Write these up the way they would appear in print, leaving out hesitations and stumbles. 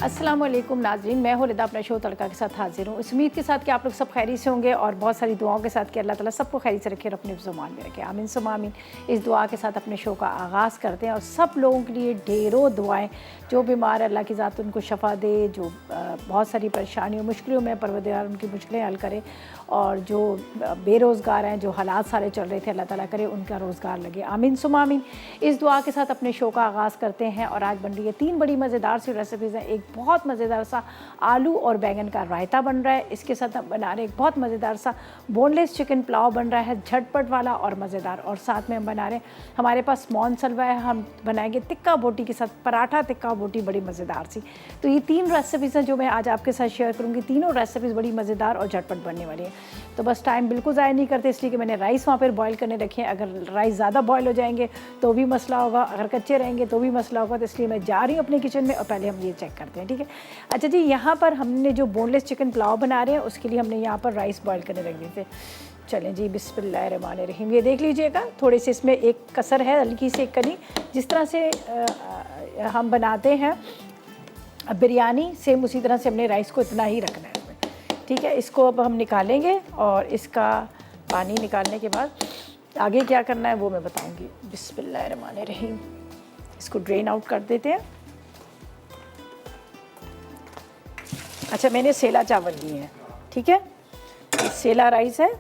अस्सलाम वालेकुम नाज़रीन, मैं हूं रिदा अपना शो तड़का के साथ हाजिर हूँ। इस उम्मीद के साथ कि आप लोग सब खैरी से होंगे और बहुत सारी दुआओं के साथ कि अल्लाह ताला सबको खैरी से रखे और अपने ज़ुबान में रखे। आमीन सुम्मा आमीन। इस दुआ के साथ अपने शो का आगाज़ करते हैं और सब लोगों के लिए ढेरों दुआएं। जो बीमार अल्लाह की ज़ात उनको शफ़ा दे, जो बहुत सारी परेशानियों मुश्किलों में परवरदिगार उनकी मुश्किलें हल करे, और जो बेरोज़गार हैं, जो हालात सारे चल रहे थे, अल्लाह ताला करे उनका रोज़गार लगे। आमीन सुम्मा आमीन। इस दुआ के साथ अपने शो का आगाज़ करते हैं और आज बन रही है 3 बड़ी मज़ेदार सी रेसिपीज़ हैं। एक बहुत मज़ेदार सा आलू और बैंगन का रायता बन रहा है। इसके साथ हम बना रहे हैं एक बहुत मज़ेदार सा बोनलेस चिकन पुलाव बन रहा है, झटपट वाला और मज़ेदार। और साथ में हम बना रहे हैं, हमारे पास मौन सलवा है, हम बनाएंगे तिक्का बोटी के साथ पराठा तिक्का बोटी, बड़ी मज़ेदार सी। तो ये 3 रेसिपीज़ हैं जो मैं आज आपके साथ शेयर करूँगी। तीनों रेसिपीज़ बड़ी मज़ेदार और झटपट बनने वाली हैं। तो बस टाइम बिल्कुल ज़ाया नहीं करते, इसलिए कि मैंने राइस वहाँ पर बॉयल करने रखे हैं। अगर राइस ज़्यादा बॉयल हो जाएंगे तो भी मसला होगा, अगर कच्चे रहेंगे तो भी मसला होगा। तो इसलिए मैं जा रही हूँ अपने किचन में और पहले हम ये चेक करते हैं, ठीक है। अच्छा जी, यहाँ पर हमने जो बोनलेस चिकन पुलाव बना रहे हैं उसके लिए हमने यहाँ पर राइस बॉयल करने रख दिए थे। चलें जी, बिस्मिल्लाहिर्रहमानिर्रहीम। ये देख लीजिएगा, थोड़े से इसमें एक कसर है, हल्की सी एक कनी। जिस तरह से हम बनाते हैं बिरयानी, सेम उसी तरह से हमने राइस को इतना ही रखना है, ठीक है। इसको अब हम निकालेंगे और इसका पानी निकालने के बाद आगे क्या करना है वो मैं बताऊंगी। बिस्मिल्लाहिर्रहमानिर्रहीम। इसको ड्रेन आउट कर देते हैं। अच्छा, मैंने सेला चावल लिए हैं, ठीक है। सेला राइस है,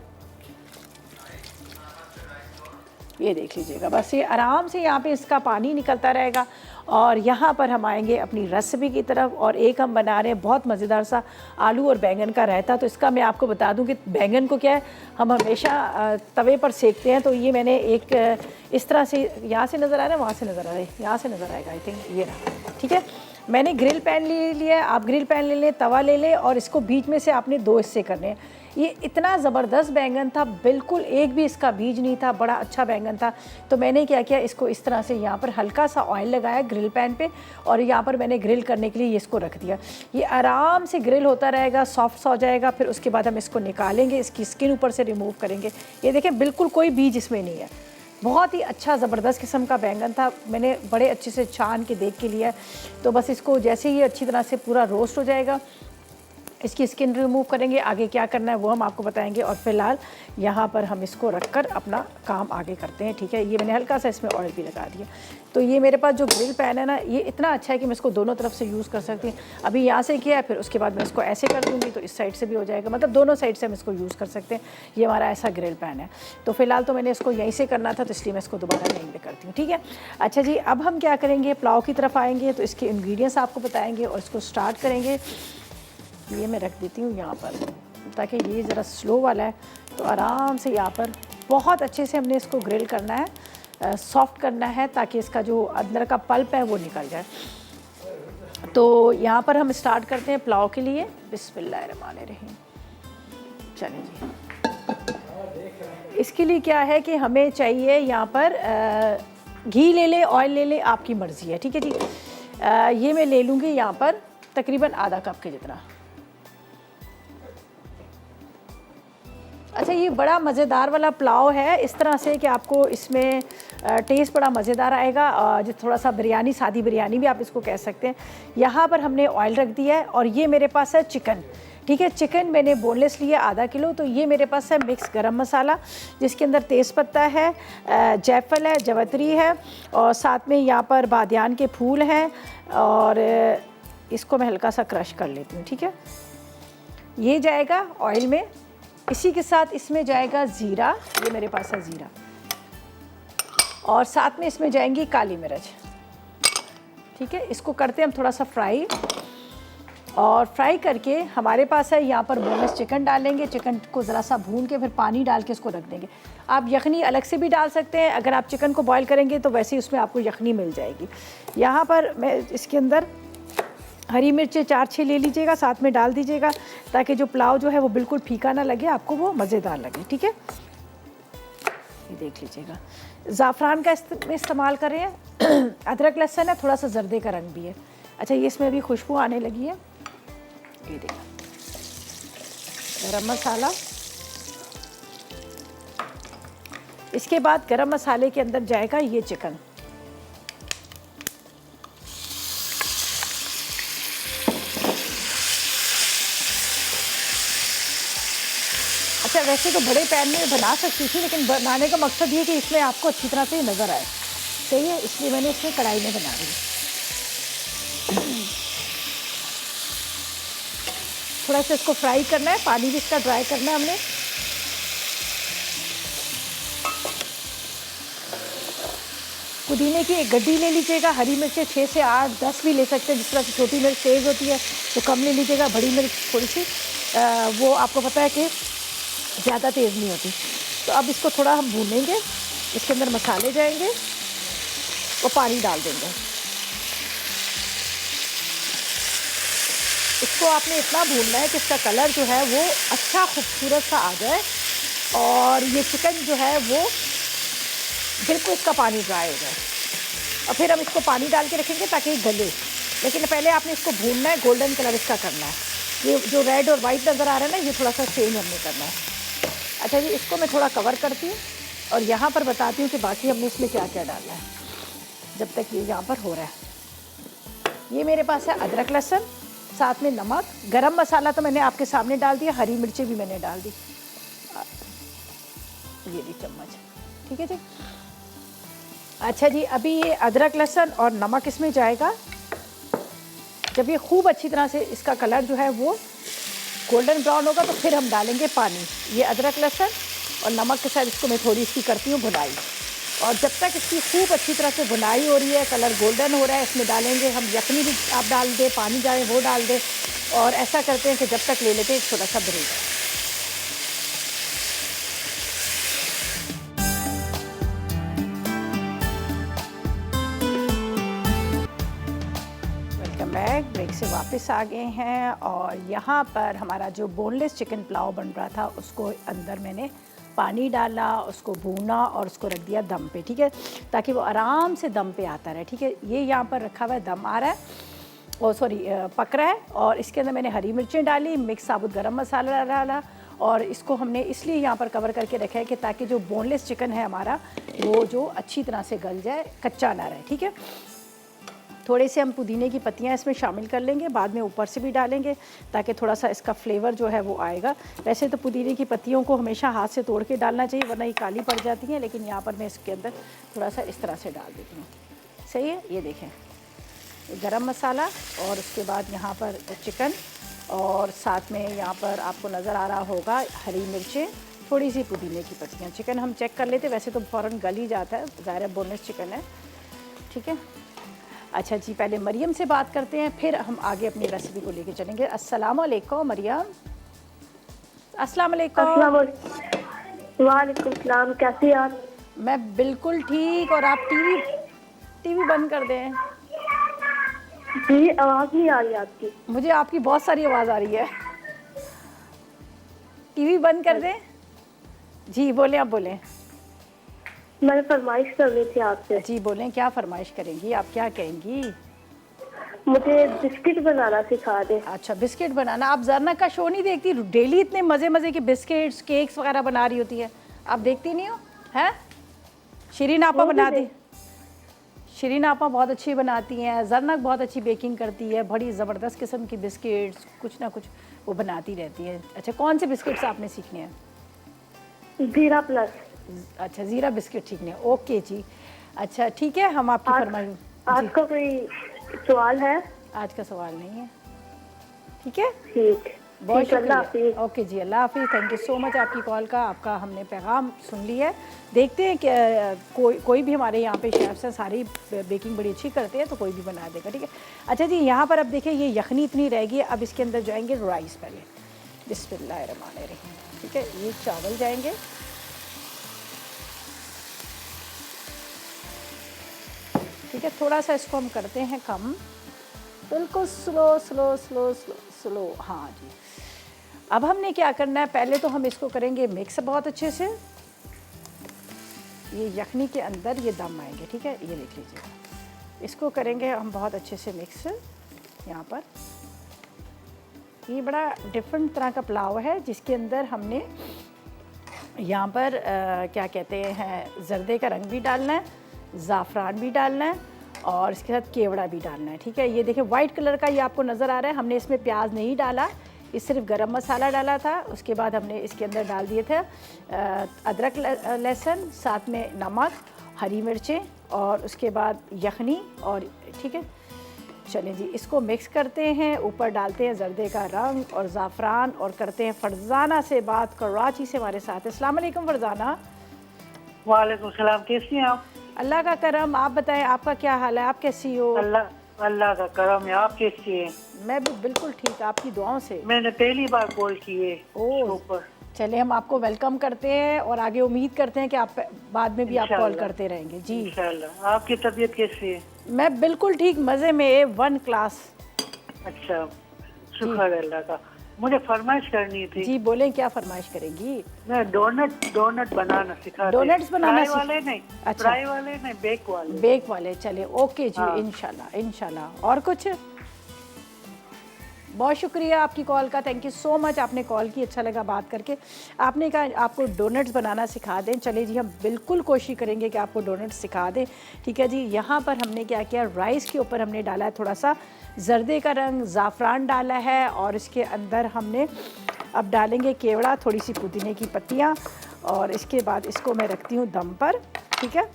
ये देख लीजिएगा। बस ये आराम से यहाँ पे इसका पानी निकलता रहेगा। और यहाँ पर हम आएंगे अपनी रेसिपी की तरफ और एक हम बना रहे हैं बहुत मज़ेदार सा आलू और बैंगन का रायता। तो इसका मैं आपको बता दूं कि बैंगन को क्या है, हम हमेशा तवे पर सेकते हैं। तो ये मैंने एक इस तरह से, यहाँ से नज़र आ रहा है, वहाँ से नज़र आ रहा है, यहाँ से नज़र आएगा आई थिंक, ये रहा, ठीक है। मैंने ग्रिल पैन ले लिया है, आप ग्रिल पैन ले लें, तवा ले लें और इसको बीच में से आपने 2 हिस्से करने हैं। ये इतना ज़बरदस्त बैंगन था, बिल्कुल एक भी इसका बीज नहीं था, बड़ा अच्छा बैंगन था। तो मैंने क्या किया, इसको इस तरह से यहाँ पर हल्का सा ऑयल लगाया ग्रिल पैन पे और यहाँ पर मैंने ग्रिल करने के लिए ये इसको रख दिया। ये आराम से ग्रिल होता रहेगा, सॉफ्ट सा हो जाएगा। फिर उसके बाद हम इसको निकालेंगे, इसकी स्किन ऊपर से रिमूव करेंगे। ये देखें, बिल्कुल कोई बीज इसमें नहीं है। बहुत ही अच्छा ज़बरदस्त किस्म का बैंगन था, मैंने बड़े अच्छे से छान के देख के लिया। तो बस इसको जैसे ही अच्छी तरह से पूरा रोस्ट हो जाएगा, इसकी स्किन रिमूव करेंगे। आगे क्या करना है वो हम आपको बताएंगे। और फिलहाल यहाँ पर हम इसको रखकर अपना काम आगे करते हैं, ठीक है। ये मैंने हल्का सा इसमें ऑयल भी लगा दिया। तो ये मेरे पास जो ग्रिल पैन है ना, ये इतना अच्छा है कि मैं इसको दोनों तरफ से यूज़ कर सकती हूँ। अभी यहाँ से किया है, फिर उसके बाद मैं इसको ऐसे कर दूँगी तो इस साइड से भी हो जाएगा, मतलब दोनों साइड से हम इसको यूज़ कर सकते हैं। ये हमारा ऐसा ग्रिल पैन है। तो फिलहाल तो मैंने इसको यहीं से करना था, तो इसलिए मैं इसको दोबारा यहीं पर करती हूँ, ठीक है। अच्छा जी, अब हम क्या करेंगे, पुलाव की तरफ आएँगे। तो इसके इंग्रेडिएंट्स आपको बताएँगे और इसको स्टार्ट करेंगे। ये मैं रख देती हूँ यहाँ पर, ताकि ये ज़रा स्लो वाला है। तो आराम से यहाँ पर बहुत अच्छे से हमने इसको ग्रिल करना है, सॉफ्ट करना है, ताकि इसका जो अंदर का पल्प है वो निकल जाए। तो यहाँ पर हम स्टार्ट करते हैं पुलाव के लिए। बिस्मिल्लाहिर्रहमानिर्रहीम। चलें जी, इसके लिए क्या है कि हमें चाहिए यहाँ पर घी ले ले, ऑयल ले ले, आपकी मर्ज़ी है, ठीक है जी। ये मैं ले लूँगी यहाँ पर तकरीबन आधा कप के जितना। अच्छा, ये बड़ा मज़ेदार वाला पुलाव है, इस तरह से कि आपको इसमें टेस्ट बड़ा मज़ेदार आएगा। जो थोड़ा सा बिरयानी, सादी बिरयानी भी आप इसको कह सकते हैं। यहाँ पर हमने ऑयल रख दिया है और ये मेरे पास है चिकन, ठीक है। चिकन मैंने बोनलेस लिया आधा किलो। तो ये मेरे पास है मिक्स गरम मसाला, जिसके अंदर तेज़पत्ता है, जायफल है, जवतरी है और साथ में यहाँ पर बादियान के फूल हैं। और इसको मैं हल्का सा क्रश कर लेती हूँ, ठीक है। ये जाएगा ऑयल में। इसी के साथ इसमें जाएगा ज़ीरा, ये मेरे पास है ज़ीरा, और साथ में इसमें जाएंगी काली मिर्च, ठीक है। इसको करते हैं हम थोड़ा सा फ्राई। और फ्राई करके हमारे पास है यहाँ पर बोनलेस चिकन डालेंगे। चिकन को ज़रा सा भून के फिर पानी डाल के इसको रख देंगे। आप यखनी अलग से भी डाल सकते हैं, अगर आप चिकन को बॉयल करेंगे तो वैसे ही उसमें आपको यखनी मिल जाएगी। यहाँ पर मैं इसके अंदर हरी मिर्चें 4-6 ले लीजिएगा, साथ में डाल दीजिएगा, ताकि जो पुलाव जो है वो बिल्कुल फीका ना लगे, आपको वो मज़ेदार लगे, ठीक है। ये देख लीजिएगा, ज़ाफ़रान का इस्तेमाल कर रहे हैं। अदरक लहसुन है, थोड़ा सा जर्दे का रंग भी है। अच्छा, ये इसमें भी खुशबू आने लगी है। ये देखा, गरम मसाला। इसके बाद गरम मसाले के अंदर जाएगा ये चिकन। अच्छा, वैसे तो बड़े पैन में बना सकती थी, लेकिन बनाने का मकसद ये कि इसमें आपको अच्छी तरह से नज़र आए, सही है, इसलिए मैंने इसमें कढ़ाई में बना दी। थोड़ा सा इसको फ्राई करना है, पानी भी इसका ड्राई करना है हमने। पुदीने की एक गड्डी ले लीजिएगा, हरी मिर्चें 6 से 8 10 भी ले सकते हैं, जिस तरह से छोटी मिर्च तेज़ होती है तो कम ले लीजिएगा, बड़ी मिर्च थोड़ी सी वो आपको पता है कि ज़्यादा तेज़ नहीं होती। तो अब इसको थोड़ा हम भूनेंगे, इसके अंदर मसाले जाएंगे और पानी डाल देंगे। इसको आपने इतना भूनना है कि इसका कलर जो है वो अच्छा खूबसूरत सा आ जाए और ये चिकन जो है वो बिल्कुल इसका पानी ड्राई हो जाए, और फिर हम इसको पानी डाल के रखेंगे ताकि ये गले। लेकिन पहले आपने इसको भूनना है, गोल्डन कलर इसका करना है। ये जो रेड और वाइट नज़र आ रहा है ना, ये थोड़ा सा चेंज हमने करना है। अच्छा जी, इसको मैं थोड़ा कवर करती हूँ और यहाँ पर बताती हूँ कि बाकी हमने इसमें क्या क्या डालना है जब तक ये यहाँ पर हो रहा है। ये मेरे पास है अदरक लहसुन, साथ में नमक, गरम मसाला तो मैंने आपके सामने डाल दिया, हरी मिर्ची भी मैंने डाल दी, ये भी चम्मच, ठीक है जी। अच्छा जी, अभी ये अदरक लहसुन और नमक इसमें जाएगा। जब ये खूब अच्छी तरह से इसका कलर जो है वो गोल्डन ब्राउन होगा तो फिर हम डालेंगे पानी। ये अदरक लहसुन और नमक के साथ इसको मैं थोड़ी इसकी करती हूँ भुनाई, और जब तक इसकी खूब अच्छी तरह से भुनाई हो रही है, कलर गोल्डन हो रहा है, इसमें डालेंगे हम यखनी भी आप डाल दें, पानी जाए वो डाल दें, और ऐसा करते हैं कि जब तक ले लेते हैं छोटा सा ब्रेक। ब्रेक से वापस आ गए हैं और यहाँ पर हमारा जो बोनलेस चिकन पुलाव बन रहा था उसको अंदर मैंने पानी डाला, उसको भूना और उसको रख दिया दम पे, ठीक है, ताकि वो आराम से दम पे आता रहे, ठीक है। ये यहाँ पर रखा हुआ है, दम आ रहा है, और सॉरी पक रहा है, और इसके अंदर मैंने हरी मिर्चें डाली, मिक्स साबुत गरम मसाला डाला, और इसको हमने इसलिए यहाँ पर कवर करके रखा है कि ताकि जो बोनलेस चिकन है हमारा वो जो अच्छी तरह से गल जाए, कच्चा ना रहे, ठीक है। थोड़े से हम पुदीने की पत्तियां इसमें शामिल कर लेंगे, बाद में ऊपर से भी डालेंगे ताकि थोड़ा सा इसका फ्लेवर जो है वो आएगा। वैसे तो पुदीने की पत्तियों को हमेशा हाथ से तोड़ के डालना चाहिए वरना ये काली पड़ जाती हैं, लेकिन यहाँ पर मैं इसके अंदर थोड़ा सा इस तरह से डाल देती हूँ, सही है। ये देखें, गरम मसाला और उसके बाद यहाँ पर चिकन, और साथ में यहाँ पर आपको नज़र आ रहा होगा हरी मिर्चें, थोड़ी सी पुदीने की पत्तियाँ। चिकन हम चेक कर लेते, वैसे तो फ़ौरन गल ही जाता है, ज़ाहिर है बोनलेस चिकन है, ठीक है। अच्छा जी, पहले मरियम से बात करते हैं, फिर हम आगे अपनी रेसिपी को लेके चलेंगे। अस्सलाम वालेकुम मरियम। अस्सलाम वालेकुम। वालेकुम सलाम, कैसी आप? मैं बिल्कुल ठीक, और आप टीवी बंद कर दें। जी, आवाज़ नहीं आ रही आपकी। मुझे आपकी बहुत सारी आवाज़ आ रही है। टीवी बंद कर दें। जी बोलें, आप बोलें। मैंने फरमाइश कर रही थी आपसे। जी बोलें, क्या फरमाइश करेंगी आप, क्या कहेंगी? मुझे बिस्किट बनाना सिखा दे। अच्छा, बिस्किट बनाना। आप ज़रना का शो नहीं देखती? डेली इतने मज़े मज़े के बिस्किट्स केक्स वगैरह बना रही होती है, आप देखती नहीं हो? हैं, शिरीन आपा बनाती, शिरीन आपा बहुत अच्छी बनाती हैं, ज़रनक बहुत अच्छी बेकिंग करती है, बड़ी ज़बरदस्त किस्म की बिस्किट्स कुछ ना कुछ वो बनाती रहती है। अच्छा, कौन से बिस्किट्स आपने सीखने हैं? ज़ीरा प्लस। अच्छा, ज़ीरा बिस्किट सीखने, ओके जी। अच्छा ठीक है, हम आपकी फरमाइश। आपका कोई सवाल है? आज का सवाल नहीं है, ठीक है, ठीक, बहुत शुक्रिया। ओके जी, अल्लाह हाफिज़। थैंक यू सो मच आपकी कॉल का, आपका हमने पैगाम सुन लिया है। देखते हैं कि कोई भी हमारे यहाँ पे शेफ्स हैं, सारी बेकिंग बड़ी अच्छी करते हैं, तो कोई भी बना देगा, ठीक है। अच्छा जी, यहाँ पर अब देखिए ये यखनी इतनी रहेगी, अब इसके अंदर जाएंगे राइस पहले, बिस्मिल्लाहिर्रहमानिर्रहीम, ठीक है। ये चावल जाएंगे, ठीक है। थोड़ा सा इसको हम करते हैं कम, बिल्कुल slow slow slow slow slow, हाँ जी। अब हमने क्या करना है, पहले तो हम इसको करेंगे मिक्स बहुत अच्छे से, ये यखनी के अंदर ये दम आएंगे, ठीक है। ये देख लीजिए, इसको करेंगे हम बहुत अच्छे से मिक्स। यहाँ पर ये बड़ा डिफरेंट तरह का पुलाव है जिसके अंदर हमने यहाँ पर क्या कहते हैं, जर्दे का रंग भी डालना है, ज़ाफ़रान भी डालना है, और इसके साथ केवड़ा भी डालना है, ठीक है। ये देखिए वाइट कलर का ये आपको नज़र आ रहा है, हमने इसमें प्याज नहीं डाला, ये सिर्फ गरम मसाला डाला था। उसके बाद हमने इसके अंदर डाल दिए थे अदरक लहसुन, साथ में नमक, हरी मिर्चें और उसके बाद यखनी और ठीक है। चलें जी, इसको मिक्स करते हैं, ऊपर डालते हैं जर्दे का रंग और ज़ाफ़रान और करते हैं फरजाना से बात। कराची से हमारे साथ। अस्सलाम वालेकुम फरजाना। वालेकुम सलाम, कैसी हैं आप? अल्लाह का करम, आप बताएं आपका क्या हाल है, आप कैसी हो? अल्लाह का करम है। आप कैसी हैं? मैं भी बिल्कुल ठीक, आपकी दुआओं से। मैंने पहली बार कॉल की है ओह, ऊपर। चले हम आपको वेलकम करते हैं और आगे उम्मीद करते हैं कि आप बाद में भी आप कॉल करते रहेंगे जी। इंशाल्लाह। आपकी तबीयत कैसी है? मैं बिल्कुल ठीक, मज़े में, 1 क्लास। अच्छा, शुक्र है अल्लाह का। मुझे फरमाइश करनी थी जी बोलें, क्या फरमाइश करेंगी? मैं डोनट बनाना सिखा। डोनट्स बनाना वाले नहीं, अच्छा, फ्राई वाले नहीं, बेक वाले। बेक वाले, चले ओके जी। हाँ। इंशाल्लाह इंशाल्लाह। और कुछ? बहुत शुक्रिया आपकी कॉल का, थैंक यू सो मच, आपने कॉल की, अच्छा लगा बात करके। आपने कहा आपको डोनट्स बनाना सिखा दें, चले जी हम बिल्कुल कोशिश करेंगे कि आपको डोनट्स सिखा दें। ठीक है जी। यहाँ पर हमने क्या किया, राइस के ऊपर हमने डाला है थोड़ा सा जर्दे का रंग, ज़ाफ़रान डाला है और इसके अंदर हमने अब डालेंगे केवड़ा, थोड़ी सी पुदीने की पत्तियाँ और इसके बाद इसको मैं रखती हूँ दम पर। ठीक है।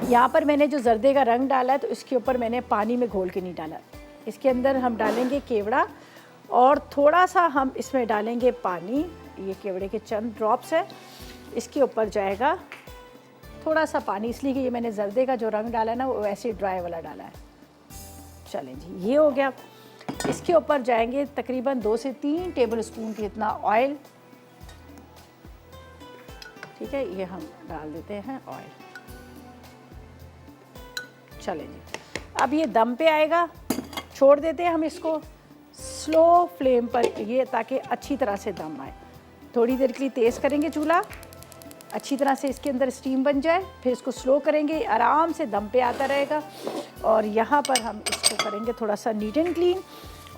यहाँ पर मैंने जो जर्दे का रंग डाला है तो इसके ऊपर मैंने पानी में घोल के नहीं डाला, इसके अंदर हम डालेंगे केवड़ा और थोड़ा सा हम इसमें डालेंगे पानी। ये केवड़े के चंद ड्रॉप्स है, इसके ऊपर जाएगा थोड़ा सा पानी, इसलिए कि ये मैंने जर्दे का जो रंग डाला है ना वो वैसे ड्राई वाला डाला है। चलें जी, ये हो गया। इसके ऊपर जाएंगे तकरीबन 2 से 3 टेबल स्पून की इतना ऑयल। ठीक है, ये हम डाल देते हैं ऑयल। चलें जी, अब ये दम पे आएगा, छोड़ देते हैं हम इसको स्लो फ्लेम पर, ये ताकि अच्छी तरह से दम आए। थोड़ी देर के लिए तेज़ करेंगे चूल्हा, अच्छी तरह से इसके अंदर स्टीम बन जाए, फिर इसको स्लो करेंगे, आराम से दम पे आता रहेगा। और यहाँ पर हम इसको करेंगे थोड़ा सा नीट एंड क्लीन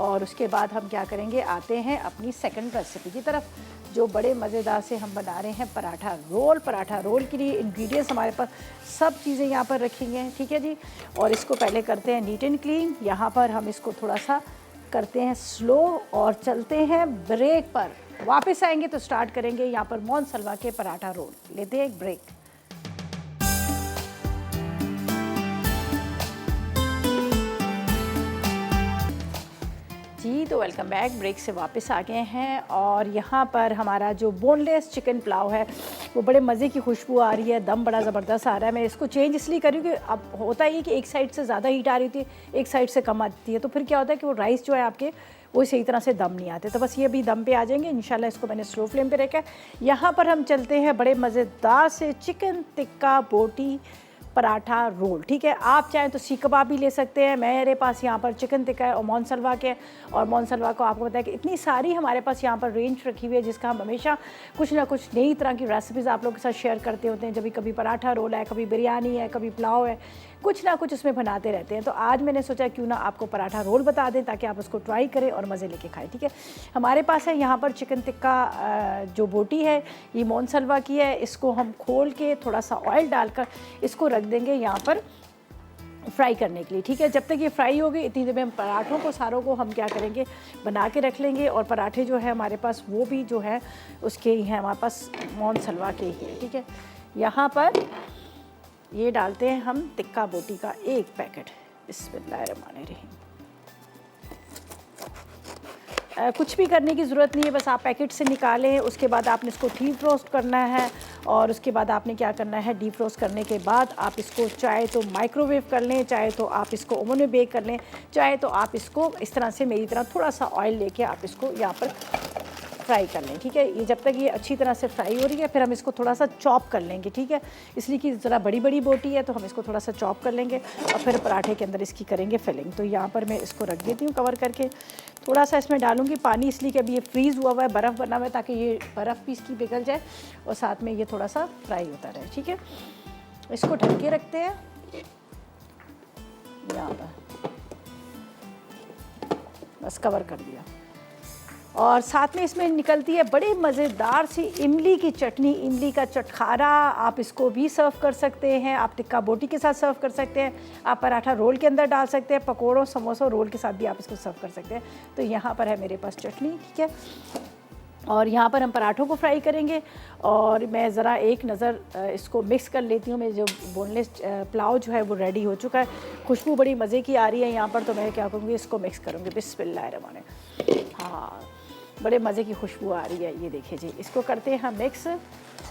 और उसके बाद हम क्या करेंगे, आते हैं अपनी सेकंड रेसिपी की तरफ, जो बड़े मज़ेदार से हम बना रहे हैं पराठा रोल। पराठा रोल के लिए इंग्रेडिएंट्स हमारे पास सब चीज़ें यहाँ पर रखी हैं। ठीक है जी। और इसको पहले करते हैं नीट एंड क्लीन। यहाँ पर हम इसको थोड़ा सा करते हैं स्लो और चलते हैं ब्रेक पर। वापस आएंगे तो स्टार्ट करेंगे यहाँ पर मोहन सलवा के पराठा रोल। लेते हैं एक ब्रेक। जी तो वेलकम बैक, ब्रेक से वापस आ गए हैं और यहाँ पर हमारा जो बोनलेस चिकन पुलाव है वो बड़े मज़े की खुशबू आ रही है, दम बड़ा ज़बरदस्त आ रहा है। मैं इसको चेंज इसलिए करूँ कि अब होता ही है कि एक साइड से ज़्यादा हीट आ रही थी, एक साइड से कम आती है, तो फिर क्या होता है कि वो राइस जो है आपके वो सही तरह से दम नहीं आते। तो बस ये अभी दम पे आ जाएंगे इंशाल्लाह। इसको मैंने स्लो फ्लेम पे रखा है। यहाँ पर हम चलते हैं बड़े मज़ेदार से चिकन टिक्का बोटी पराठा रोल। ठीक है, आप चाहें तो सीख कबाब भी ले सकते हैं। मेरे पास यहाँ पर चिकन टिक्का है और मोहन सलवा के, और मोहन सलवा को आपको पता है कि इतनी सारी हमारे पास यहाँ पर रेंज रखी हुई है जिसका हम हमेशा कुछ ना कुछ नई तरह की रेसिपीज़ आप लोगों के साथ शेयर करते होते हैं। जब कभी पराठा रोल है, कभी बिरयानी है, कभी पुलाव है, कुछ ना कुछ उसमें बनाते रहते हैं। तो आज मैंने सोचा क्यों ना आपको पराठा रोल बता दें ताकि आप उसको ट्राई करें और मज़े लेके खाएं। ठीक है, हमारे पास है यहाँ पर चिकन टिक्का जो बोटी है ये मोहन सलवा की है। इसको हम खोल के थोड़ा सा ऑयल डालकर इसको रख देंगे यहाँ पर फ्राई करने के लिए। ठीक है, जब तक ये फ्राई होगी इतनी देर में हम पराठों को सारों को हम क्या करेंगे, बना के रख लेंगे। और पराठे जो है हमारे पास वो भी जो है उसके ही हैं, हमारे पास मोहन सलवा के ही है। ठीक है, यहाँ पर ये डालते हैं हम टिक्का बोटी का एक पैकेट। बिस्मिल्लाहिर्रहमानिर्रहीम। कुछ भी करने की ज़रूरत नहीं है, बस आप पैकेट से निकालें। उसके बाद आपने इसको डीप रोस्ट करना है और उसके बाद आपने क्या करना है, डीप रोस्ट करने के बाद आप इसको चाहे तो माइक्रोवेव कर लें, चाहे तो आप इसको ओवन में बेक कर लें, चाहे तो आप इसको इस तरह से मेरी तरह थोड़ा सा ऑयल लेके आप इसको यहाँ पर फ्राई कर लें। ठीक है, ये जब तक ये अच्छी तरह से फ्राई हो रही है फिर हम इसको थोड़ा सा चॉप कर लेंगे। ठीक है, इसलिए कि ज़रा बड़ी बड़ी बोटी है तो हम इसको थोड़ा सा चॉप कर लेंगे और फिर पराठे के अंदर इसकी करेंगे फिलिंग। तो यहाँ पर मैं इसको रख देती हूँ कवर करके। थोड़ा सा इसमें डालूंगी पानी, इसलिए कि अभी ये फ्रीज़ हुआ हुआ है, बर्फ़ बना हुआ है, ताकि ये बर्फ़ भी इसकी पिघल जाए और साथ में ये थोड़ा सा फ्राई होता रहे। ठीक है, इसको ढक के रखते हैं यहाँ पर, बस कवर कर दिया। और साथ में इसमें निकलती है बड़ी मज़ेदार सी इमली की चटनी, इमली का चटखारा। आप इसको भी सर्व कर सकते हैं, आप टिक्का बोटी के साथ सर्व कर सकते हैं, आप पराठा रोल के अंदर डाल सकते हैं, पकोड़ों समोसों रोल के साथ भी आप इसको सर्व कर सकते हैं। तो यहाँ पर है मेरे पास चटनी, ठीक है। और यहाँ पर हम पराठों को फ्राई करेंगे और मैं ज़रा एक नज़र इसको मिक्स कर लेती हूँ। मैं जो बोनलेस पुलाव जो है वो रेडी हो चुका है, खुशबू बड़ी मज़े की आ रही है यहाँ पर। तो मैं क्या करूँगी, इसको मिक्स करूँगी। बिस्मिल्लाहिर्रहमानिर्रहीम। हाँ, बड़े मज़े की खुशबू आ रही है। ये देखिए जी, इसको करते हैं हम मिक्स। ये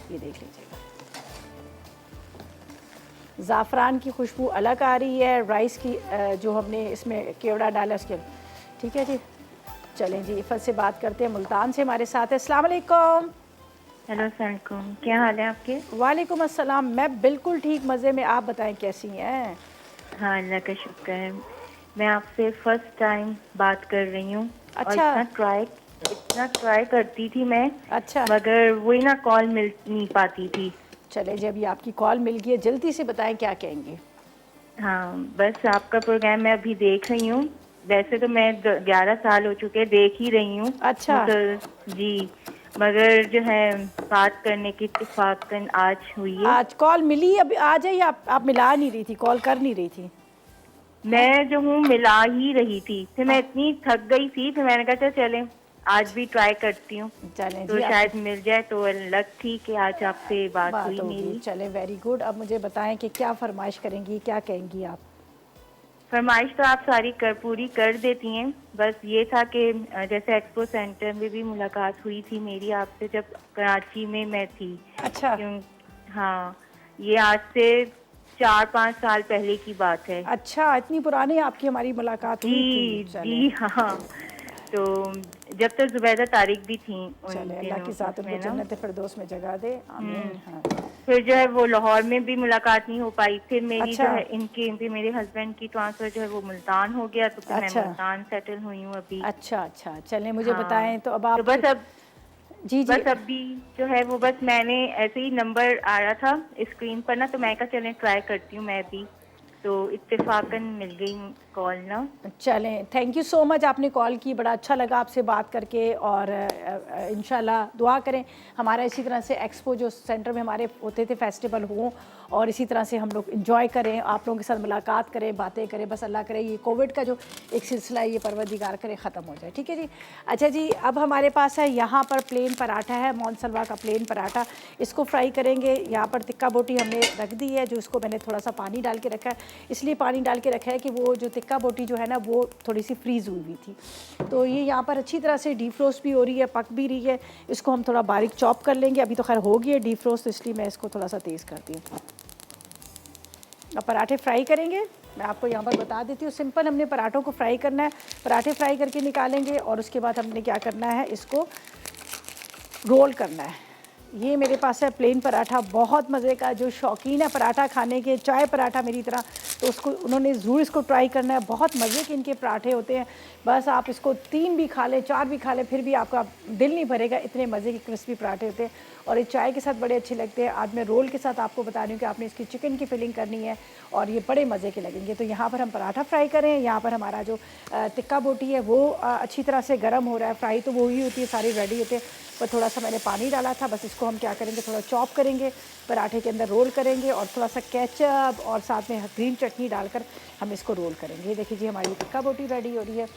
देख लीजिएगा, ज़ाफ़रान की खुशबू अलग आ रही है, राइस की जो हमने इसमें केवड़ा डाला उसके, ठीक है जी। चलें जी, इफ़त से बात करते हैं, मुल्तान से हमारे साथ है। अस्सलाम वालेकुम। हेलो सलामकुम, क्या हाल है आपके? वालेकुम अस्सलाम, मैं बिल्कुल ठीक, मज़े में। आप बताएं कैसी हैं? हाँ, अल्लाह का शुक्र है। मैं आपसे फर्स्ट टाइम बात कर रही हूँ। अच्छा। और इतना ट्राई करती थी मैं, अच्छा, मगर वही ना कॉल मिल नहीं पाती थी। चले जी, अभी आपकी कॉल मिल गई है, जल्दी से बताएं क्या कहेंगे। हाँ, बस आपका प्रोग्राम मैं अभी देख रही हूँ। वैसे तो मैं 11 साल हो चुके देख ही रही हूँ। अच्छा। जी, मगर जो है बात करने की इत्तेफाकन आज हुई है। आज कॉल मिली, अभी आ जाइए। आप मिला नहीं रही थी, कॉल कर नहीं रही थी। मैं जो हूँ मिला ही रही थी, फिर मैं इतनी थक गई थी, फिर मैंने कहा चले आज भी ट्राई करती हूँ, चलें तो जी, शायद मिल जाए। तो लक थी कि आज आपसे बात हुई होगी। मेरी। चले, वेरी गुड। अब मुझे बताएं कि क्या फरमाइश करेंगी, क्या कहेंगी आप? फरमाइश तो आप सारी पूरी कर देती हैं। बस ये था कि जैसे एक्सपो सेंटर में भी मुलाकात हुई थी मेरी आपसे जब कराची में मैं थी। अच्छा। हाँ, ये आज से 4-5 साल पहले की बात है। अच्छा, इतनी पुरानी आपकी हमारी मुलाकात हुई थी। जी हाँ। तो जब तक जुबैदा तारिक भी थी उन चले, अल्लाह दिनों की साथ उनको में ना। जन्नत फिरदौस में जगह दे, आमीन। हाँ। फिर जो है वो लाहौर में भी मुलाकात नहीं हो पाई। फिर मेरी अच्छा। जो है इनके मेरे हस्बैंड की ट्रांसफर जो है वो मुल्तान हो गया, तो फिर अच्छा। मैं मुल्तान सेटल हुई हूँ अभी। अच्छा अच्छा, चलें मुझे हाँ। बताएं तो अब तो आप। जी जी। बस अभी जो है वो बस मैंने ऐसे ही नंबर आ रहा था स्क्रीन पर ना, तो मैं कहा चलें ट्राई करती हूँ मैं भी। तो इत्तेफाकन मिल गई कॉल ना। चलें, थैंक यू सो मच, आपने कॉल की, बड़ा अच्छा लगा आपसे बात करके। और इंशाल्लाह दुआ करें हमारा इसी तरह से एक्सपो जो सेंटर में हमारे होते थे फेस्टिवल हों, और इसी तरह से हम लोग इंजॉय करें, आप लोगों के साथ मुलाकात करें, बातें करें। बस अल्लाह करे ये कोविड का जो एक सिलसिला है ये परवरदिगार करे ख़त्म हो जाए, ठीक है जी। अच्छा जी, अब हमारे पास है यहाँ पर प्लेन पराठा है, मोनसलवा का प्लेन पराठा। इसको फ्राई करेंगे। यहाँ पर टिक्का बोटी हमने रख दी है, जो इसको मैंने थोड़ा सा पानी डाल के रखा है। इसलिए पानी डाल के रखा है कि वो जो टिक्का बोटी जो है ना वो थोड़ी सी फ्रीज़ हुई थी। तो ये यहाँ पर अच्छी तरह से डीफ्रोस्ट भी हो रही है, पक भी रही है। इसको हम थोड़ा बारीक चॉप कर लेंगे। अभी तो खैर हो गई है डीफ्रोस्ट, तो इसलिए मैं इसको थोड़ा सा तेज़ करती हूँ। अब पराठे फ्राई करेंगे, मैं आपको यहाँ पर बता देती हूँ। सिंपल हमने पराठों को फ्राई करना है, पराठे फ्राई करके निकालेंगे और उसके बाद हमने क्या करना है, इसको रोल करना है। ये मेरे पास है प्लेन पराठा, बहुत मज़े का। जो शौकीन है पराठा खाने के, चाय पराठा मेरी तरह, तो उसको उन्होंने ज़रूर इसको ट्राई करना है। बहुत मज़े के इनके पराठे होते हैं। बस आप इसको 3 भी खा लें, 4 भी खा लें, फिर भी आपका दिल नहीं भरेगा, इतने मज़े के क्रिस्पी पराठे होते हैं। और ये चाय के साथ बड़े अच्छे लगते हैं। आज मैं रोल के साथ आपको बता रही हूँ कि आपने इसकी चिकन की फिलिंग करनी है और ये बड़े मज़े के लगेंगे। तो यहाँ पर हम पराठा फ्राई करें। यहाँ पर हमारा जो टिक्का बोटी है वो अच्छी तरह से गर्म हो रहा है। फ्राई तो वो ही होती है, सारी रेडी होते हैं, पर थोड़ा सा मैंने पानी डाला था। बस इसको हम क्या करेंगे, थोड़ा चॉप करेंगे, पराठे के अंदर रोल करेंगे और थोड़ा सा केचप और साथ में ग्रीन चटनी डालकर हम इसको रोल करेंगे। ये देखिए जी, हमारी टिक्का बोटी रेडी हो रही है।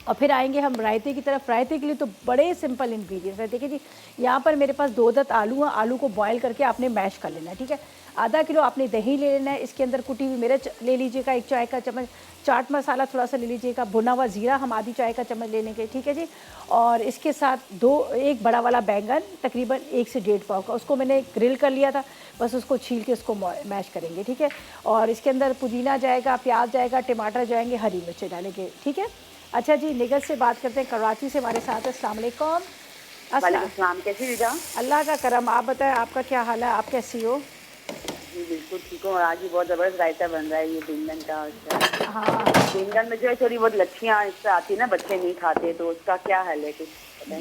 और फिर आएंगे हम रायते की तरफ। रायते के लिए तो बड़े सिंपल इंग्रेडिएंट्स है। देखिए जी, यहाँ पर मेरे पास 2 दत आलू हैं। आलू को बॉयल करके आपने मैश कर लेना है, ठीक है। आधा किलो आपने दही ले लेना है। इसके अंदर कुटी हुई मिर्च ले लीजिएगा 1 चाय का चम्मच, चाट मसाला थोड़ा सा ले लीजिएगा, भुना हुआ ज़ीरा हम आधी चाय का चम्मच ले लेंगे, ठीक है जी। और इसके साथ 1 बड़ा वाला बैंगन तकरीबन 1 से 1.5 पाव का, उसको मैंने ग्रिल कर लिया था। बस उसको छील के उसको मैश करेंगे, ठीक है। और इसके अंदर पुदीना जाएगा, प्याज जाएगा, टमाटर जाएंगे, हरी मिर्चें डालेंगे, ठीक है। अच्छा जी, निगत से बात करते हैं, कराची से हमारे साथ है। अस्सलाम वालेकुम। अस्सलाम, कैसी रिजा? अल्लाह का करम, आप बताएं आपका क्या हाल है, आप कैसी हो? जी बिल्कुल ठीक हूँ। और आज भी बहुत ज़बरदस्त रायता बन रहा है ये बैंगन का। हाँ, बैंगन में जो है थोड़ी बहुत लच्छियाँ इससे आती है ना, बच्चे नहीं खाते, तो उसका क्या हाल है कुछ?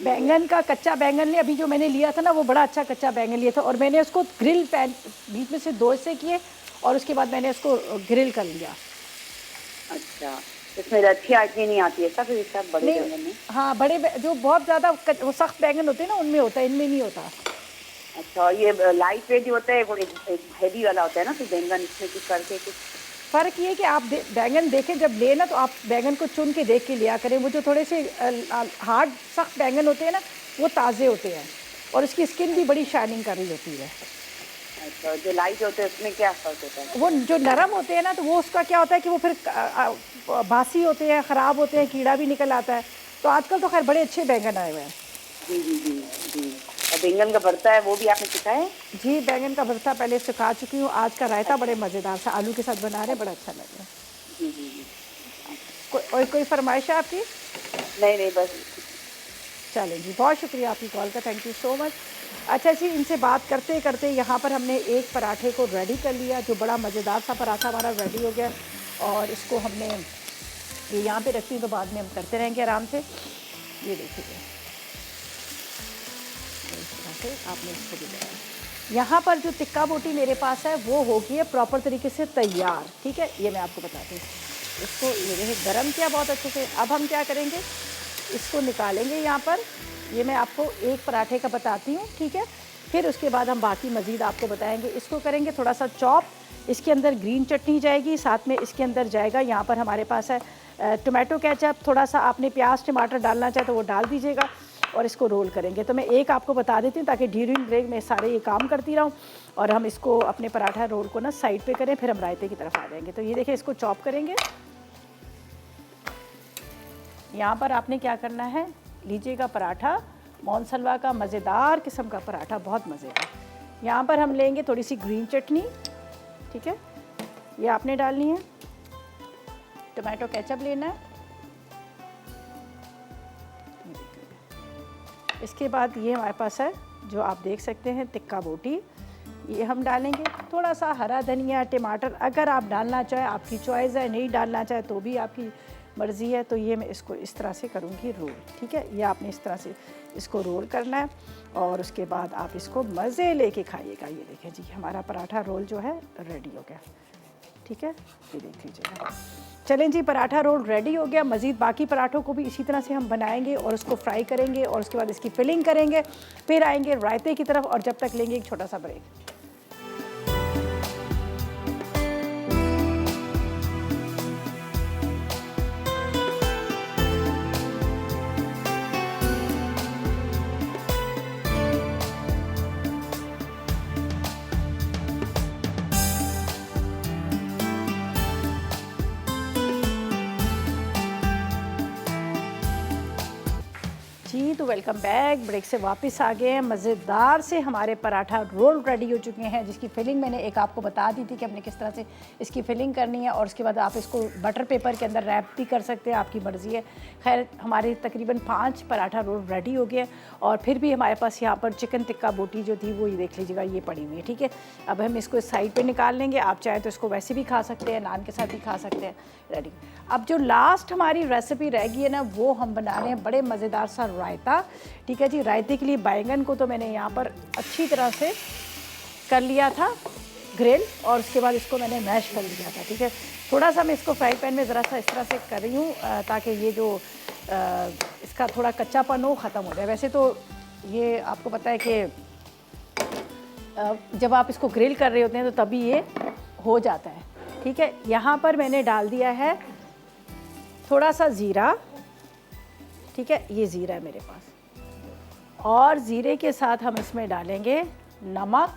बैंगन का कच्चा बैंगन ले, अभी जो मैंने लिया था ना वो बड़ा अच्छा कच्चा बैंगन लिया था, और मैंने उसको ग्रिल पैन बीच में से 2 हिस्से किए और उसके बाद मैंने उसको ग्रिल कर लिया। अच्छा, इसमें लच्छियाँ इतनी नहीं आती है सब, फिर सब बड़े नहीं, बैंगन में। हाँ बड़े जो बहुत ज़्यादा वो सख्त बैंगन होते हैं ना उनमें होता है, इनमें नहीं होता। अच्छा, और ये लाइट वेट जो होता है वो एक हैवी वाला होता है ना, फिर बैंगन इसमें कुछ करके कुछ। फ़र्क ये है कि आप बैंगन देखें जब ले ना, तो आप बैंगन को चुन के देख के लिया करें। वो जो थोड़े से हार्ड सख्त बैंगन होते हैं ना, वो ताज़े होते हैं और उसकी स्किन भी बड़ी शाइनिंग कर रही होती है। अच्छा, जो लाइट होते हैं उसमें क्या फर्क होता है? वो जो नरम होते हैं ना, तो वो उसका क्या होता है कि वो फिर बासी होते हैं, ख़राब होते हैं, कीड़ा भी निकल आता है। तो आजकल तो खैर बड़े अच्छे बैंगन आए हुए हैं। जी जी जी जी। और बैंगन का भरता है वो भी आपने सिखाया है? जी, बैंगन का भरता पहले सिखा चुकी हूँ। आज का रायता बड़े मज़ेदार सा आलू के साथ बना रहे हैं, बड़ा अच्छा लग रहा है। जी जी जी। कोई फरमाइश है आपकी? नहीं नहीं, बस। चलें जी, बहुत शुक्रिया आपकी कॉल का, थैंक यू सो मच। अच्छा जी, इनसे बात करते करते यहाँ पर हमने एक पराठे को रेडी कर लिया, जो बड़ा मज़ेदार सा पराठा हमारा रेडी हो गया। और इसको हमने ये यहाँ पे रखती हूँ, तो बाद में हम करते रहेंगे आराम से। ये देखिए, इस तरह से आपने इसको भी बनाया। यहाँ पर जो टिक्का बोटी मेरे पास है वो हो गई है प्रॉपर तरीके से तैयार, ठीक है। ये मैं आपको बताती हूँ। इसको ये देखिए गरम किया बहुत अच्छे से। अब हम क्या करेंगे, इसको निकालेंगे यहाँ पर। ये मैं आपको एक पराठे का बताती हूँ, ठीक है। फिर उसके बाद हम बाकी मज़ीद आपको बताएंगे। इसको करेंगे थोड़ा सा चॉप। इसके अंदर ग्रीन चटनी जाएगी, साथ में इसके अंदर जाएगा, यहाँ पर हमारे पास है टोमेटो केचप। थोड़ा सा आपने प्याज टमाटर डालना चाहे तो वो डाल दीजिएगा। और इसको रोल करेंगे। तो मैं एक आपको बता देती हूँ ताकि ड्यूरिंग ब्रेक में सारे ये काम करती रहूँ और हम इसको अपने पराठा रोल को ना साइड पे करें, फिर हम रायते की तरफ आ जाएंगे। तो ये देखिए, इसको चॉप करेंगे। यहाँ पर आपने क्या करना है, लीजिएगा पराठा मोनसलवा का मज़ेदार किस्म का पराठा, बहुत मज़े का। यहाँ पर हम लेंगे थोड़ी सी ग्रीन चटनी, ठीक है, ये आपने डालनी है। टमाटो केचप लेना है। इसके बाद ये हमारे पास है, जो आप देख सकते हैं, टिक्का बोटी, ये हम डालेंगे। थोड़ा सा हरा धनिया, टमाटर अगर आप डालना चाहें, आपकी चॉइस है। नहीं डालना चाहे तो भी आपकी मर्ज़ी है। तो ये मैं इसको इस तरह से करूँगी रोल, ठीक है। ये आपने इस तरह से इसको रोल करना है और उसके बाद आप इसको मज़े लेके खाइएगा। ये देखें जी, हमारा पराठा रोल जो है रेडी हो गया, ठीक है। ये देख लीजिएगा। चलें जी, पराठा रोल रेडी हो गया। मज़ीद बाकी पराठों को भी इसी तरह से हम बनाएंगे और उसको फ्राई करेंगे और उसके बाद इसकी फिलिंग करेंगे। फिर आएंगे रायते की तरफ और जब तक लेंगे एक छोटा सा ब्रेक। जी, तो वेलकम बैक। ब्रेक से वापस आ गए हैं। मज़ेदार से हमारे पराठा रोल रेडी हो चुके हैं, जिसकी फिलिंग मैंने एक आपको बता दी थी कि हमने किस तरह से इसकी फिलिंग करनी है। और उसके बाद आप इसको बटर पेपर के अंदर रैप भी कर सकते हैं, आपकी मर्ज़ी है। खैर, हमारे तकरीबन 5 पराठा रोल रेडी हो गए। और फिर भी हमारे पास यहाँ पर चिकन टिक्का बोटी जो थी वो ये देख लीजिएगा, ये पड़ी हुई है, ठीक है। अब हम इसको साइड पर निकाल लेंगे। आप चाहें तो इसको वैसे भी खा सकते हैं, नान के साथ भी खा सकते हैं। रेडी। अब जो लास्ट हमारी रेसिपी रह गई है ना, वो हम बना रहे हैं बड़े मज़ेदार सा रायता, ठीक है जी। रायते के लिए बैंगन को तो मैंने यहाँ पर अच्छी तरह से कर लिया था ग्रिल, और उसके बाद इसको मैंने मैश कर लिया था, ठीक है। थोड़ा सा मैं इसको फ्राई पैन में ज़रा सा इस तरह से कर रही हूँ ताकि ये जो इसका थोड़ा कच्चापन हो ख़त्म हो जाए। वैसे तो ये आपको पता है कि जब आप इसको ग्रिल कर रहे होते हैं तो तभी ये हो जाता है, ठीक है। यहाँ पर मैंने डाल दिया है थोड़ा सा ज़ीरा, ठीक है, ये ज़ीरा है मेरे पास। और ज़ीरे के साथ हम इसमें डालेंगे नमक,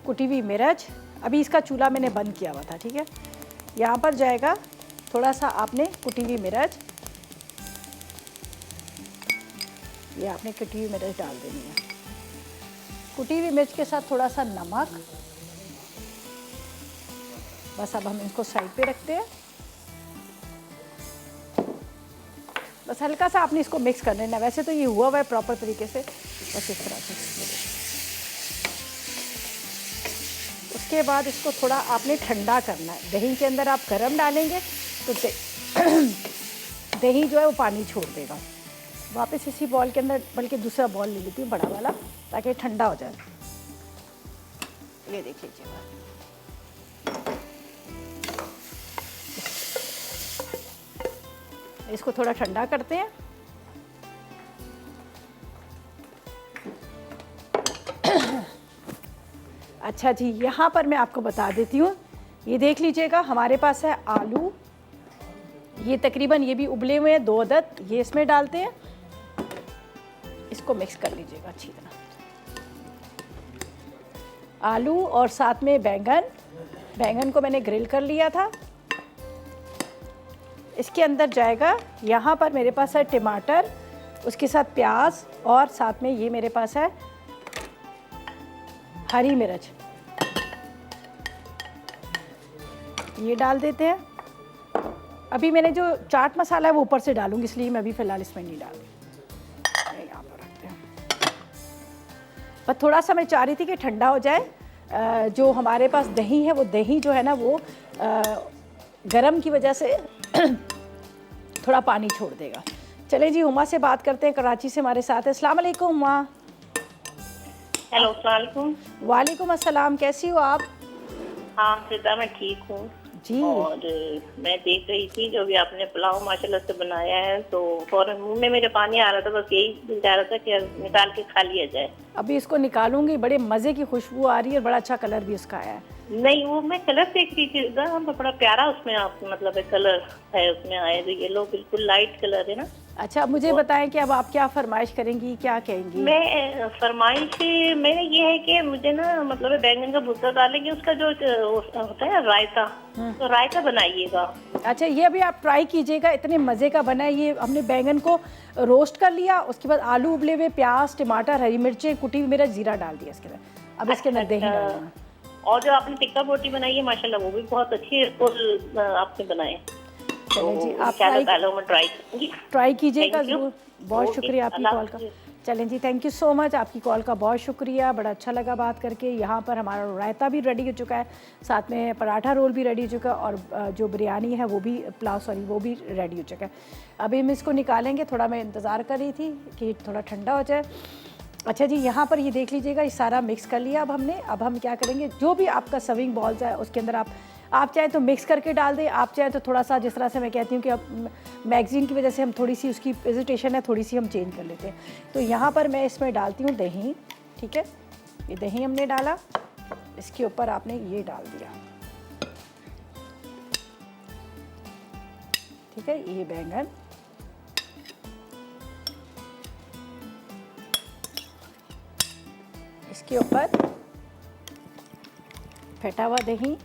कुटी हुई मिर्च। अभी इसका चूल्हा मैंने बंद किया हुआ था, ठीक है। यहाँ पर जाएगा थोड़ा सा आपने कुटी हुई मिर्च, ये आपने कुटी हुई मिर्च डाल देनी है। कुटी हुई मिर्च के साथ थोड़ा सा नमक। बस अब हम इनको साइड पे रखते हैं। बस हल्का सा आपने इसको मिक्स कर लेना। वैसे तो ये हुआ है प्रॉपर तरीके से, बस इस तरह से। उसके बाद इसको थोड़ा आपने ठंडा करना है। दही के अंदर आप गरम डालेंगे तो दही जो है वो पानी छोड़ देगा। वापस इसी बॉल के अंदर, बल्कि दूसरा बॉल ले लेती हूँ बड़ा वाला, ताकि ठंडा हो जाए। ये देख लीजिएगा, इसको थोड़ा ठंडा करते हैं। अच्छा जी, यहाँ पर मैं आपको बता देती हूँ, ये देख लीजिएगा हमारे पास है आलू, ये तकरीबन ये भी उबले हुए हैं 2 अदद, ये इसमें डालते हैं। इसको मिक्स कर लीजिएगा अच्छी तरह, आलू और साथ में बैंगन को मैंने ग्रिल कर लिया था। इसके अंदर जाएगा, यहाँ पर मेरे पास है टमाटर, उसके साथ प्याज और साथ में ये मेरे पास है हरी मिर्च, ये डाल देते हैं। अभी मैंने जो चाट मसाला है वो ऊपर से डालूंगी, इसलिए मैं अभी फ़िलहाल इसमें नहीं डाल रही। यहाँ पर रखते हैं, पर थोड़ा सा मैं चाह रही थी कि ठंडा हो जाए। जो हमारे पास दही है, वो दही जो है ना वो गरम की वजह से थोड़ा पानी छोड़ देगा। चले जी, उमा से बात करते हैं, कराची से हमारे साथ है। अस्सलाम वालेकुम उमा। हेलो, अस्सलाम वालेकुम। वालेकुम अस्सलाम, कैसी हो आप? हाँ फिदा, मैं ठीक हूँ जी। और मैं देख रही थी जो भी आपने पुलाव माशाल्लाह से बनाया है, तो फौरन मुंह में मेरे पानी आ रहा था, बस यही दिल चाह रहा था कि निकाल के खा लिया जाए। अभी इसको निकालूंगी, बड़े मज़े की खुशबू आ रही है और बड़ा अच्छा कलर भी उसका आया है। नहीं, वो मैं कलर देख रही थी ना, बड़ा प्यारा उसमें आप मतलब कलर है उसमें आया, जो येलो बिल्कुल लाइट कलर है ना। अच्छा, मुझे बताएं कि अब आप क्या फरमाइश करेंगी, क्या कहेंगी? मैं फरमाइश मेरा ये है कि मुझे ना मतलब बैंगन का भुर्ता डालेंगे, उसका जो होता है रायता, तो रायता बनाइएगा। अच्छा, ये अभी आप ट्राई कीजिएगा, इतने मज़े का बना है। ये हमने बैंगन को रोस्ट कर लिया, उसके बाद आलू उबले हुए, प्याज, टमाटर, हरी मिर्चें, कुटी हुई मिर्च, जीरा डाल दिया इसके अंदर। अब इसके अंदर दही डालना। और जो आपने टिक्का बोटी बनाई है माशाल्लाह, वो भी बहुत अच्छी आपने बनाए। चलें जी, आप ट्राई ट्राई कीजिएगा Thank you. ज़रूर। बहुत शुक्रिया आपकी अल्लाह कॉल का। हाफ़िज़। चलें जी, थैंक यू सो मच, आपकी कॉल का बहुत शुक्रिया, बड़ा अच्छा लगा बात करके। यहाँ पर हमारा रायता भी रेडी हो चुका है, साथ में पराठा रोल भी रेडी हो चुका है, और जो बिरयानी है वो भी, पुलाव सॉरी, वो भी रेडी हो चुका है। अभी हम इसको निकालेंगे, थोड़ा मैं इंतज़ार कर रही थी कि थोड़ा ठंडा हो जाए। अच्छा जी, यहाँ पर ये देख लीजिएगा, ये सारा मिक्स कर लिया अब हमने। अब हम क्या करेंगे, जो भी आपका सर्विंग बॉल्स है उसके अंदर आप चाहे तो मिक्स करके डाल दें, आप चाहे तो थोड़ा सा, जिस तरह से मैं कहती हूँ कि अब मैगज़ीन की वजह से हम थोड़ी सी उसकी प्रेजेंटेशन है, थोड़ी सी हम चेंज कर लेते हैं। तो यहाँ पर मैं इसमें डालती हूँ दही, ठीक है। ये दही हमने डाला, इसके ऊपर आपने ये डाल दिया, ठीक है। ये बैंगन, इसके ऊपर फेंटा हुआ दही,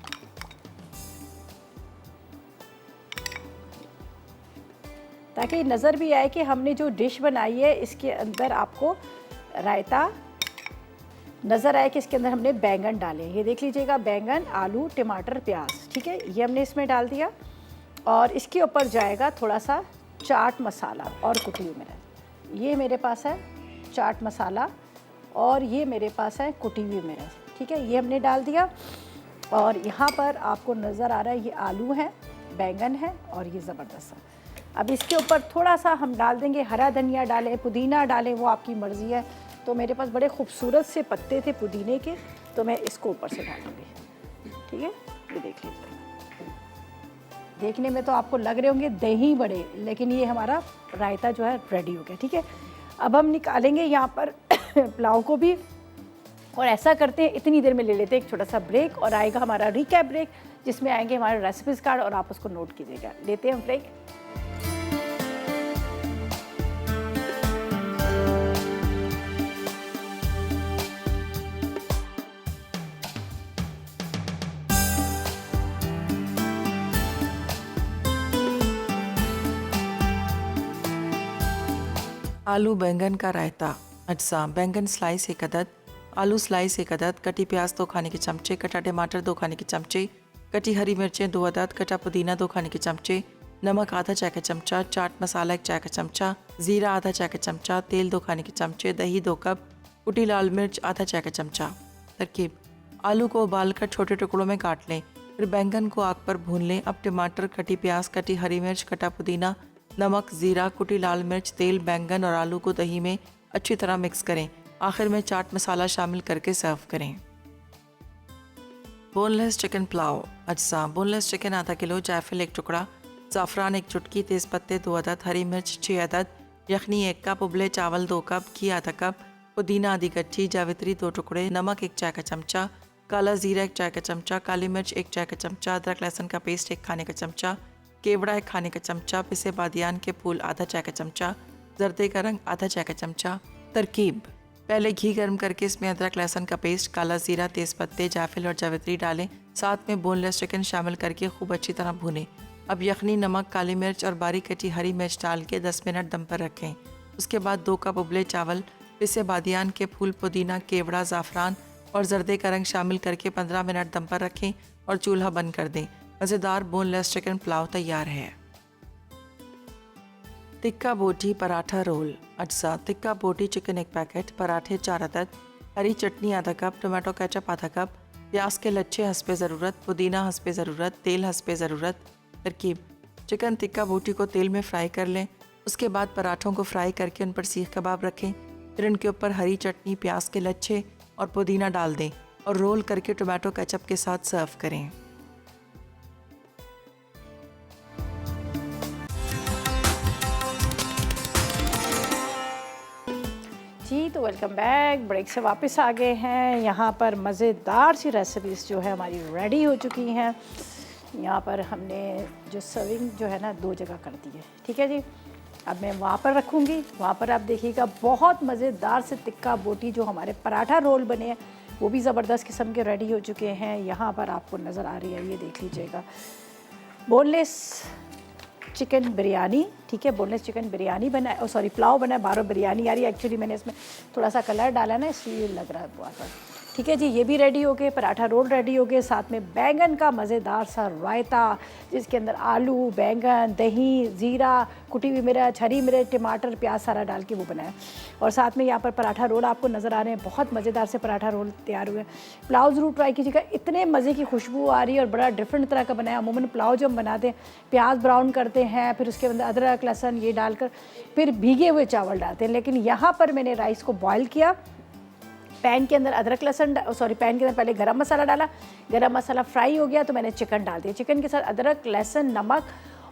ताकि नज़र भी आए कि हमने जो डिश बनाई है इसके अंदर आपको रायता नज़र आए कि इसके अंदर हमने बैंगन डाले। ये देख लीजिएगा, बैंगन, आलू, टमाटर, प्याज, ठीक है, ये हमने इसमें डाल दिया। और इसके ऊपर जाएगा थोड़ा सा चाट मसाला और कुटी हुई मिर्च। ये मेरे पास है चाट मसाला और ये मेरे पास है कुटी हुई मिर्च, ठीक है, ये हमने डाल दिया। और यहाँ पर आपको नज़र आ रहा है ये आलू है, बैंगन है और ये ज़बरदस्त है। अब इसके ऊपर थोड़ा सा हम डाल देंगे हरा धनिया, डालें पुदीना डालें, वो आपकी मर्ज़ी है। तो मेरे पास बड़े खूबसूरत से पत्ते थे पुदीने के, तो मैं इसको ऊपर से डालूँगी, ठीक है। ये देख लीजिए, देखने में तो आपको लग रहे होंगे दही बड़े, लेकिन ये हमारा रायता जो है रेडी हो गया, ठीक है। अब हम निकालेंगे यहाँ पर पुलाव को भी, और ऐसा करते हैं, इतनी देर में ले लेते हैं एक छोटा सा ब्रेक, और आएगा हमारा रिकैप ब्रेक, जिसमें आएंगे हमारे रेसिपीज़ कार्ड और आप उसको नोट कीजिएगा। लेते हैं हम ब्रेक। आलू बैंगन का रायता। अज्जा: बैंगन स्लाइस 1 अदद, आलू स्लाइस 1 अदद, कटी प्याज 2 खाने के चमचे, कटा टमाटर 2 खाने के चमचे, कटी हरी मिर्चें 2 अदद, कटा पुदीना 2 खाने के चमचे, नमक आधा चाय का चमचा, चाट मसाला 1 चाय का चमचा, ज़ीरा आधा चाय का चमचा, तेल 2 खाने के चमचे, दही 2 कप, कुटी लाल मिर्च आधा चाय का चमचा। तरकीब: आलू को उबालकर छोटे टुकड़ों में काट लें, फिर बैंगन को आग पर भून लें। अब टमाटर, कटी प्याज, कटी हरी मिर्च, कटा पुदीना, नमक, ज़ीरा, कुटी लाल मिर्च, तेल, बैंगन और आलू को दही में अच्छी तरह मिक्स करें। आखिर में चाट मसाला शामिल करके सर्व करें। Boneless chicken pulao. अज्जा: बोनलेस चिकन आधा किलो, जायफल 1 टुकड़ा, ज़ाफ़रान 1 चुटकी, तेज़पत्ते 2 अदद, हरी मिर्च 6 अदद, यखनी 1 कप, उबले चावल 2 कप, घी आधा कप, पुदीना आधी गट्ठी, जावित्री 2 टुकड़े, नमक 1 चाय का चमचा, काला ज़ीरा 1 चाय का चमचा, काली मिर्च 1 चाय का चमचा, अदरक लहसुन का पेस्ट 1 खाने का चमचा, केवड़ा 1 खाने का चमचा, पिसे बादियान के फूल आधा चाय का चमचा, जर्दे का रंग आधा चाय का चमचा। तरकीब: पहले घी गर्म करके इसमें अदरक लहसुन का पेस्ट, काला ज़ीरा, तेज़पत्ते, जायफल और जावित्री डालें। साथ में बोनलेस चिकन शामिल करके खूब अच्छी तरह भूनें। अब यखनी, नमक, काली मिर्च और बारीक कटी हरी मिर्च डाल के 10 मिनट दम पर रखें। उसके बाद 2 कप उबले चावल, पिसे बादियान के फूल, पुदीना, केवड़ा, ज़ाफ़रान और जर्दे का रंग शामिल करके 15 मिनट दम पर रखें और चूल्हा बंद कर दें। मज़ेदार बोनलेस चिकन पुलाव तैयार है। टिक्का बोटी पराठा रोल। अज्जा: टिक्का बोटी चिकन 1 पैकेट, पराठे 4 अदद, हरी चटनी आधा कप, टोमेटो केचप आधा कप, प्याज के लच्छे हस्बे ज़रूरत, पुदीना हस्बे ज़रूरत, तेल हस्बे ज़रूरत। तरकीब: चिकन टिक्का बोटी को तेल में फ्राई कर लें। उसके बाद पराठों को फ्राई करके उन पर सीख कबाब रखें। फिर उनके ऊपर हरी चटनी, प्याज के लच्छे और पुदीना डाल दें और रोल करके टोमेटो केचप के साथ सर्व करें। जी तो वेलकम बैक। ब्रेक से वापस आ गए हैं। यहाँ पर मज़ेदार सी रेसिपीज़ जो है हमारी रेडी हो चुकी हैं। यहाँ पर हमने जो सर्विंग जो है ना 2 जगह कर दी है, ठीक है जी। अब मैं वहाँ पर रखूँगी, वहाँ पर आप देखिएगा बहुत मज़ेदार से टिक्का बोटी जो हमारे पराठा रोल बने हैं वो भी ज़बरदस्त किस्म के रेडी हो चुके हैं। यहाँ पर आपको नज़र आ रही है, ये देख लीजिएगा, बोनलेस चिकन बिरयानी, ठीक है। बोनलेस चिकन बिरयानी बना है, सॉरी पुलाव बना है, बारो बिरयानी आ रही है। एक्चुअली मैंने इसमें थोड़ा सा कलर डाला ना, इसलिए लग रहा है बहुत, ठीक है जी। ये भी रेडी हो गए, पराठा रोल रेडी हो गए। साथ में बैंगन का मज़ेदार सा रायता जिसके अंदर आलू, बैंगन, दही, ज़ीरा, कुटी हुई मिर्च, हरी मिर्च, टमाटर, प्याज सारा डाल के वो बनाया। और साथ में यहाँ पर पराठा रोल आपको नज़र आ रहे हैं, बहुत मज़ेदार से पराठा रोल तैयार हुए। पुलाव ज़रूर ट्राई कीजिएगा, इतने मज़े की खुशबू आ रही है और बड़ा डिफरेंट तरह का बनाया। अमूमन पुलाव जो हम बनाते हैं प्याज ब्राउन करते हैं, फिर उसके अंदर अदरक लहसुन ये डालकर फिर भीगे हुए चावल डालते हैं, लेकिन यहाँ पर मैंने राइस को बॉयल किया। पैन के अंदर अदरक लहसुन पैन के अंदर पहले गरम मसाला डाला, गरम मसाला फ्राई हो गया तो मैंने चिकन डाल दिया। चिकन के साथ अदरक लहसुन नमक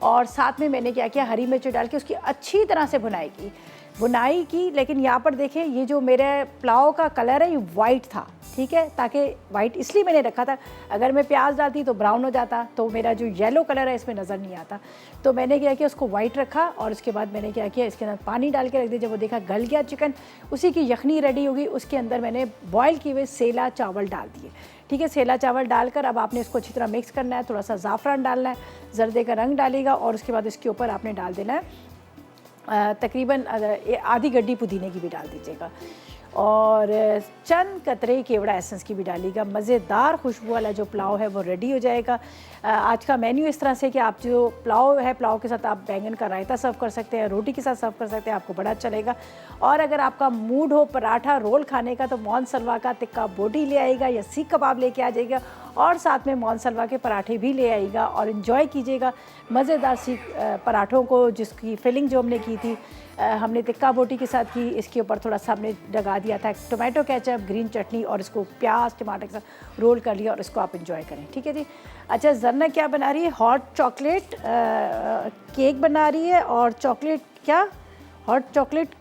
और साथ में मैंने क्या किया, हरी मिर्च डाल के उसकी अच्छी तरह से बुनाई की। लेकिन यहाँ पर देखें ये जो मेरे पुलाव का कलर है ये वाइट था, ठीक है, ताकि वाइट इसलिए मैंने रखा था, अगर मैं प्याज डालती तो ब्राउन हो जाता, तो मेरा जो येलो कलर है इसमें नज़र नहीं आता। तो मैंने क्या किया, उसको वाइट रखा और उसके बाद मैंने क्या किया, इसके अंदर पानी डाल के रख दिया। जब वो देखा गल गया चिकन, उसी की यखनी रेडी होगी, उसके अंदर मैंने बॉयल किए हुए सेला चावल डाल दिए, ठीक है। सेला चावल डालकर अब आपने इसको अच्छी तरह मिक्स करना है। थोड़ा सा ज़ाफ़रान डालना है, जर्दे का रंग डालेगा और उसके बाद इसके ऊपर आपने डाल देना है तकरीबन आधी गड्डी पुदीने की भी डाल दीजिएगा और चंद कतरे केवड़ा एसेंस की भी डालिएगा। मज़ेदार खुशबू वाला जो पुलाव है वो रेडी हो जाएगा। आज का मेन्यू इस तरह से कि आप जो पुलाव है, पुलाव के साथ आप बैंगन का रायता सर्व कर सकते हैं, रोटी के साथ सर्व कर सकते हैं, आपको बड़ा अच्छा लगेगा। और अगर आपका मूड हो पराठा रोल खाने का तो मोहन सलवा का टिक्का बोटी ले आएगा या सीख कबाब लेके आ जाएगा और साथ में मोहन सलवा के पराठे भी ले आएगा और इन्जॉय कीजिएगा मज़ेदार सीख पराठों को, जिसकी फिलिंग जो हमने की थी हमने टिक्का बोटी के साथ की। इसके ऊपर थोड़ा सा हमने लगा दिया था टोमेटो केचप, ग्रीन चटनी और इसको प्याज टमाटर के साथ रोल कर लिया और इसको आप इंजॉय करें, ठीक है जी। अच्छा, जरना क्या बना रही है, हॉट चॉकलेट केक बना रही है और हॉट चॉकलेट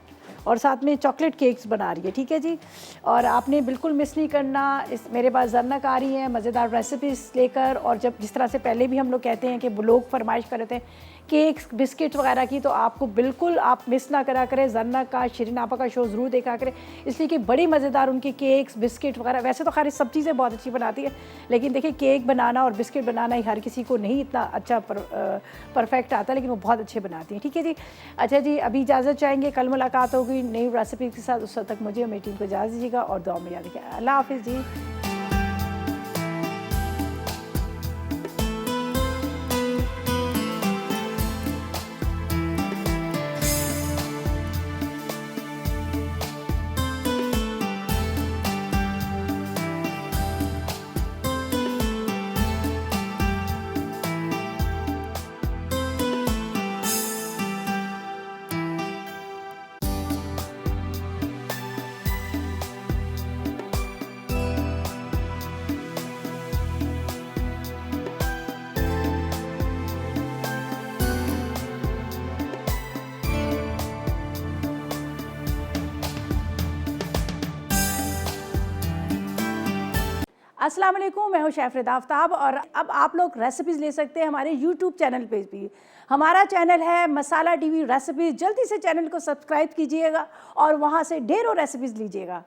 और साथ में चॉकलेट केक्स बना रही है, ठीक है जी। और आपने बिल्कुल मिस नहीं करना, मेरे पास जरनक आ रही है मज़ेदार रेसिपीज़ लेकर। और जब जिस तरह से पहले भी हम लोग कहते हैं कि लोग फरमाइश कर रहे थे केक्स बिस्किट वगैरह की, तो आपको बिल्कुल आप मिस ना करा करें। जरनक का, शिरीन आपा का शो ज़रूर देखा करें, इसलिए कि बड़ी मज़ेदार उनकी केक्स बिस्किट वगैरह, वैसे तो खाली सब चीज़ें बहुत अच्छी बनाती है, लेकिन देखिए केक बनाना और बिस्किट बनाना ही हर किसी को नहीं इतना अच्छा परफेक्ट आता, लेकिन वो बहुत अच्छे बनाती हैं, ठीक है जी। अच्छा जी, अभी इजाज़त चाहेंगे, कल मुलाकात होगी नई रेसिपी के साथ। उस वक्त तक मुझे और मेरी टीम को इजाज़त दीजिएगा और दुआ में याद रखिएगा। अल्लाह हाफिज़ जी। अस्सलाम वालेकुम, मैं हूं शेफ रिदा आफ्ताब और अब आप लोग रेसिपीज़ ले सकते हैं हमारे यूट्यूब चैनल पे भी। हमारा चैनल है मसाला टीवी रेसिपीज़। जल्दी से चैनल को सब्सक्राइब कीजिएगा और वहां से ढेरों रेसिपीज़ लीजिएगा।